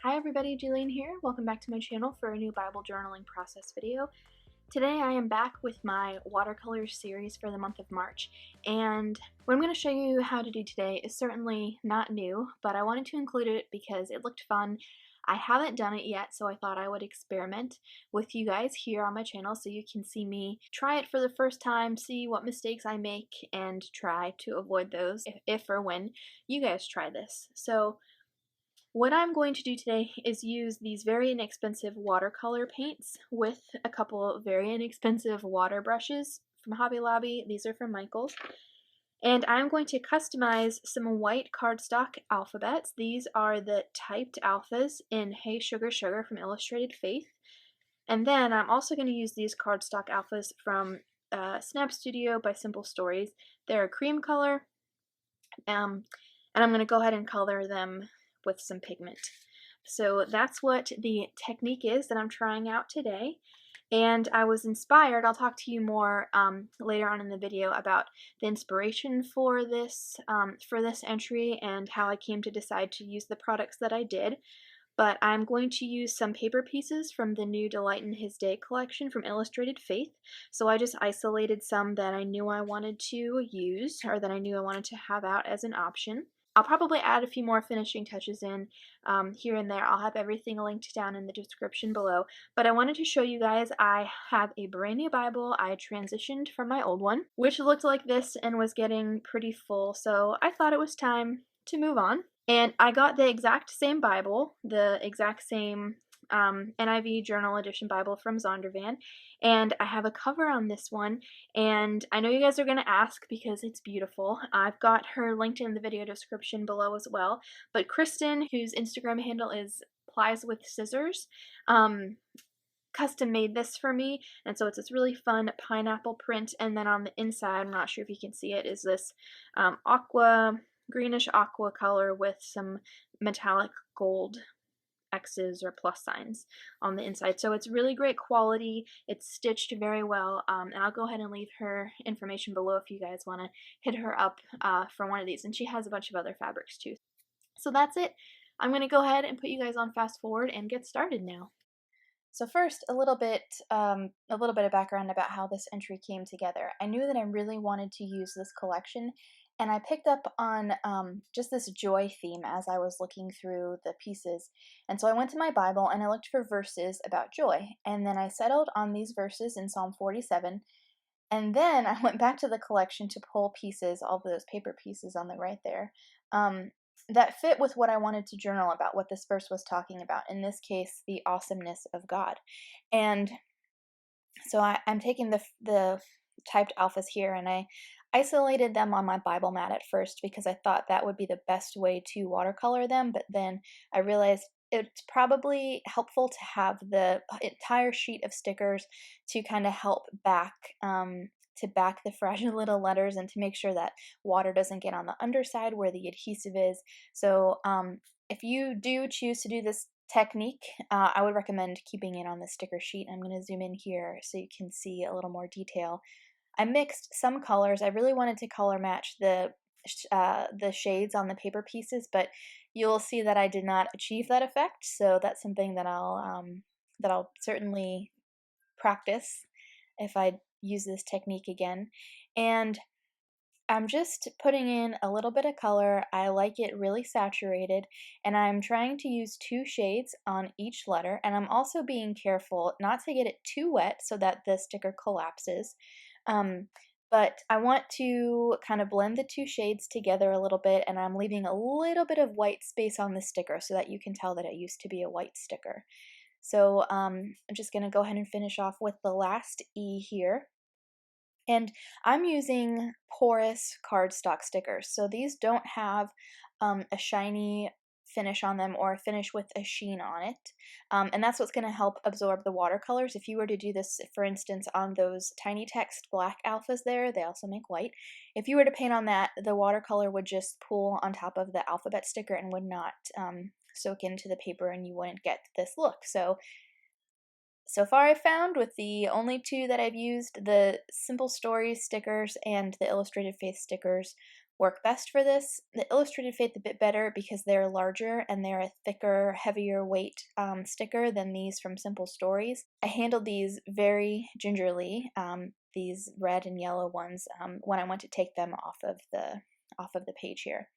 Hi everybody, Julian here. Welcome back to my channel for a new Bible journaling process video. Today I am back with my watercolors series for the month of March, and what I'm going to show you how to do today is certainly not new, but I wanted to include it because it looked fun. I haven't done it yet, so I thought I would experiment with you guys here on my channel so you can see me try it for the first time, see what mistakes I make, and try to avoid those if or when you guys try this. So what I'm going to do today is use these very inexpensive watercolor paints with a couple of very inexpensive water brushes from Hobby Lobby. These are from Michaels. And I'm going to customize some white cardstock alphabets. These are the typed alphas in Hey Sugar Sugar from Illustrated Faith. And then I'm also going to use these cardstock alphas from Snap Studio by Simple Stories. They're a cream color, and I'm going to go ahead and color them with some pigment. So that's what the technique is that I'm trying out today. And I was inspired, I'll talk to you more later on in the video about the inspiration for this entry and how I came to decide to use the products that I did. But I'm going to use some paper pieces from the new Delight in His Day collection from Illustrated Faith. So I just isolated some that I knew I wanted to use, or that I knew I wanted to have out as an option. I'll probably add a few more finishing touches in here and there. I'll have everything linked down in the description below. But I wanted to show you guys I have a brand new Bible. I transitioned from my old one, which looked like this and was getting pretty full. So I thought it was time to move on. And I got the exact same Bible, the exact same NIV Journal Edition Bible from Zondervan, and I have a cover on this one, and I know you guys are going to ask because it's beautiful. I've got her linked in the video description below as well, but Kristen, whose Instagram handle is Plies with Scissors, custom made this for me, and so it's this really fun pineapple print, and then on the inside, I'm not sure if you can see it, is this greenish aqua color with some metallic gold X's or plus signs on the inside. So it's really great quality. It's stitched very well, and I'll go ahead and leave her information below if you guys want to hit her up for one of these. And she has a bunch of other fabrics too. So that's it. I'm going to go ahead and put you guys on fast forward and get started now. So first, a little bit of background about how this entry came together. I knew that I really wanted to use this collection, and I picked up on just this joy theme as I was looking through the pieces. And so I went to my Bible and I looked for verses about joy, and then I settled on these verses in Psalm 47. And then I went back to the collection to pull pieces, all of those paper pieces on the right there, that fit with what I wanted to journal about, what this verse was talking about. In this case, the awesomeness of God. And so I'm taking the typed alphas here, and I isolated them on my Bible mat at first because I thought that would be the best way to watercolor them, but then I realized it's probably helpful to have the entire sheet of stickers to kind of help back the fragile little letters and to make sure that water doesn't get on the underside where the adhesive is. So if you do choose to do this technique, I would recommend keeping it on the sticker sheet. I'm going to zoom in here so you can see a little more detail. I mixed some colors. I really wanted to color match the shades on the paper pieces, but you'll see that I did not achieve that effect. So that's something that I'll certainly practice if I use this technique again. And I'm just putting in a little bit of color. I like it really saturated, and I'm trying to use 2 shades on each letter, and I'm also being careful not to get it too wet so that the sticker collapses. But I want to kind of blend the 2 shades together a little bit, and I'm leaving a little bit of white space on the sticker so that you can tell that it used to be a white sticker. So I'm just going to go ahead and finish off with the last E here. And I'm using porous cardstock stickers. So these don't have a shiny finish on them or a finish with a sheen on it. And that's what's going to help absorb the watercolors. If you were to do this, for instance, on those tiny text black alphas there, they also make white. If you were to paint on that, the watercolor would just pool on top of the alphabet sticker and would not soak into the paper, and you wouldn't get this look. So far I've found with the only 2 that I've used, the Simple Stories stickers and the Illustrated Faith stickers, work best for this. The illustrated fit a bit better because they're larger and they're a thicker, heavier weight sticker than these from Simple Stories. I handled these very gingerly, these red and yellow ones, when I went to take them off of the page here.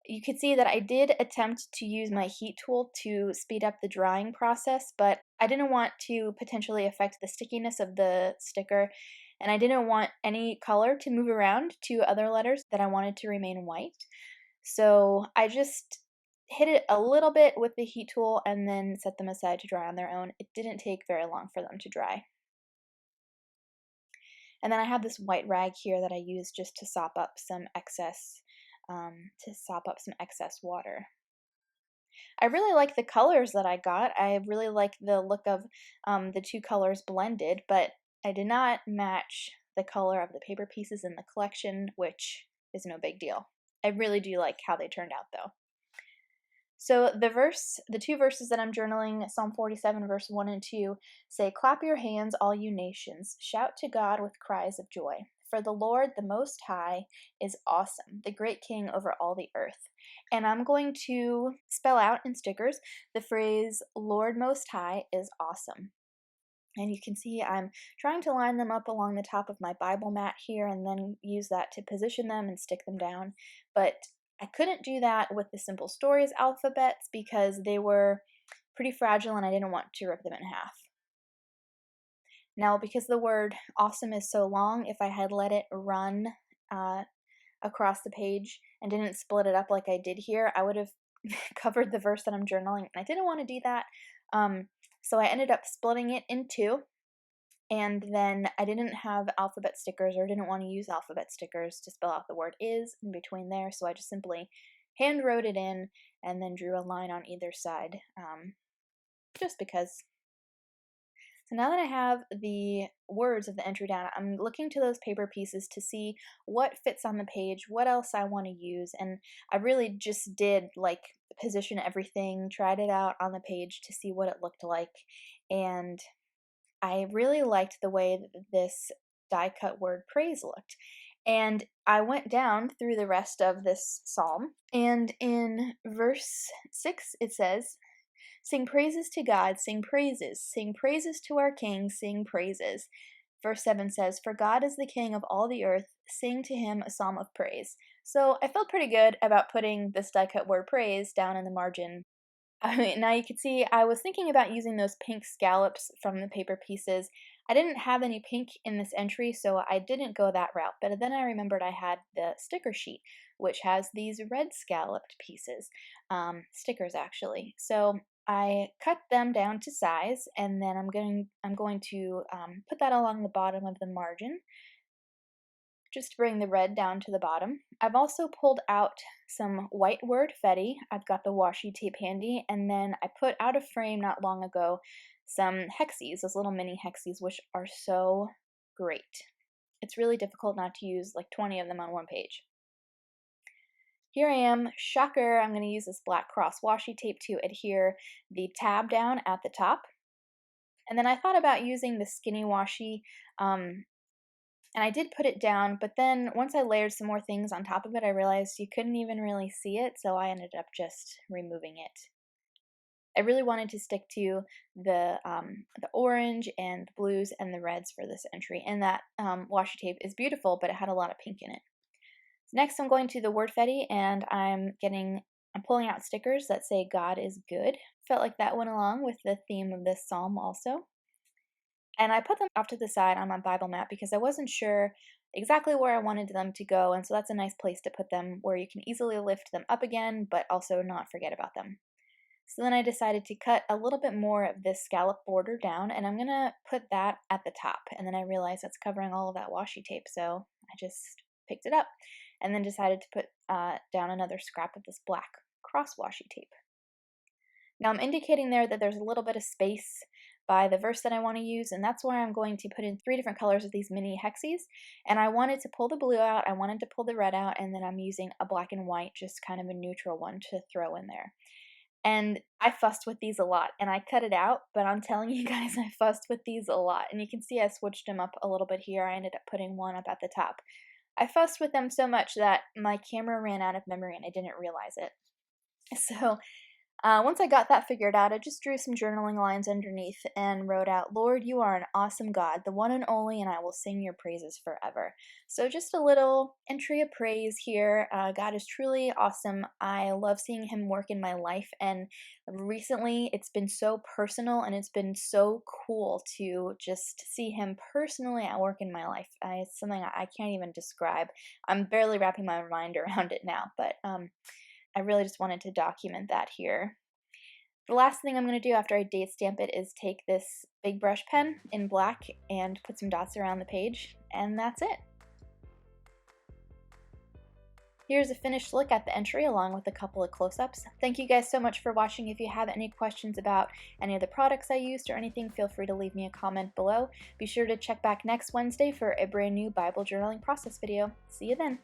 You can see that I did attempt to use my heat tool to speed up the drying process, but I didn't want to potentially affect the stickiness of the sticker, and I didn't want any color to move around to other letters that I wanted to remain white. So I just hit it a little bit with the heat tool and then set them aside to dry on their own. It didn't take very long for them to dry. And then I have this white rag here that I use just to sop up some excess water. I really like the colors that I got. I really like the look of the two colors blended, but I did not match the color of the paper pieces in the collection, which is no big deal. I really do like how they turned out though. So the two verses that I'm journaling, Psalm 47 verse 1 and 2, say, "Clap your hands, all you nations, shout to God with cries of joy. For the Lord, the Most High, is awesome, the great King over all the earth." And I'm going to spell out in stickers the phrase, "Lord Most High is awesome." And you can see I'm trying to line them up along the top of my Bible mat here and then use that to position them and stick them down. But I couldn't do that with the Simple Stories alphabets because they were pretty fragile and I didn't want to rip them in half. Now, because the word awesome is so long, if I had let it run across the page and didn't split it up like I did here, I would have covered the verse that I'm journaling, and I didn't want to do that. So I ended up splitting it in two, and then I didn't have alphabet stickers or didn't want to use alphabet stickers to spell out the word is in between there, so I just simply hand wrote it in and then drew a line on either side, just because. So now that I have the words of the entry down, I'm looking to those paper pieces to see what fits on the page, what else I want to use, and I really just did like position everything, tried it out on the page to see what it looked like, and I really liked the way that this die cut word praise looked. And I went down through the rest of this psalm, and in verse 6 it says, "Sing praises to God, sing praises to our King, sing praises." Verse 7 says, "For God is the King of all the earth, sing to him a psalm of praise." So I felt pretty good about putting this die cut word praise down in the margin. Now you can see I was thinking about using those pink scallops from the paper pieces. I didn't have any pink in this entry, so I didn't go that route, but then I remembered I had the sticker sheet, which has these red scalloped pieces, stickers actually. So I cut them down to size, and then I'm going to put that along the bottom of the margin, just to bring the red down to the bottom. I've also pulled out some white word fetty. I've got the washi tape handy, and then I put out of frame not long ago some hexies, those little mini hexies, which are so great. It's really difficult not to use like 20 of them on one page. Here I am, shocker, I'm going to use this black cross washi tape to adhere the tab down at the top. And then I thought about using the skinny washi, and I did put it down, but then once I layered some more things on top of it, I realized you couldn't even really see it, so I ended up just removing it. I really wanted to stick to the orange and the blues and the reds for this entry, and that washi tape is beautiful, but it had a lot of pink in it. So next I'm going to the word fetty, and I'm pulling out stickers that say God is good. Felt like that went along with the theme of this psalm also. And I put them off to the side on my Bible mat because I wasn't sure exactly where I wanted them to go, and so that's a nice place to put them where you can easily lift them up again, but also not forget about them. So then I decided to cut a little bit more of this scallop border down, and I'm going to put that at the top. And then I realized that's covering all of that washi tape, so I just picked it up and then decided to put down another scrap of this black cross washi tape. Now I'm indicating there that there's a little bit of space by the verse that I want to use, and that's where I'm going to put in 3 different colors of these mini hexies. And I wanted to pull the blue out, I wanted to pull the red out, and then I'm using a black and white, just kind of a neutral one to throw in there. And I fussed with these a lot, and I cut it out, but I'm telling you guys, I fussed with these a lot. And you can see I switched them up a little bit here. I ended up putting one up at the top. I fussed with them so much that my camera ran out of memory and I didn't realize it. So once I got that figured out, I just drew some journaling lines underneath and wrote out, Lord, you are an awesome God, the one and only, and I will sing your praises forever. So just a little entry of praise here. God is truly awesome. I love seeing him work in my life, and recently it's been so personal and it's been so cool to just see him personally at work in my life. It's something I can't even describe. I'm barely wrapping my mind around it now, but I really just wanted to document that here. The last thing I'm going to do after I date stamp it is take this big brush pen in black and put some dots around the page, and that's it. Here's a finished look at the entry along with a couple of close-ups. Thank you guys so much for watching. If you have any questions about any of the products I used or anything, feel free to leave me a comment below. Be sure to check back next Wednesday for a brand new Bible journaling process video. See you then.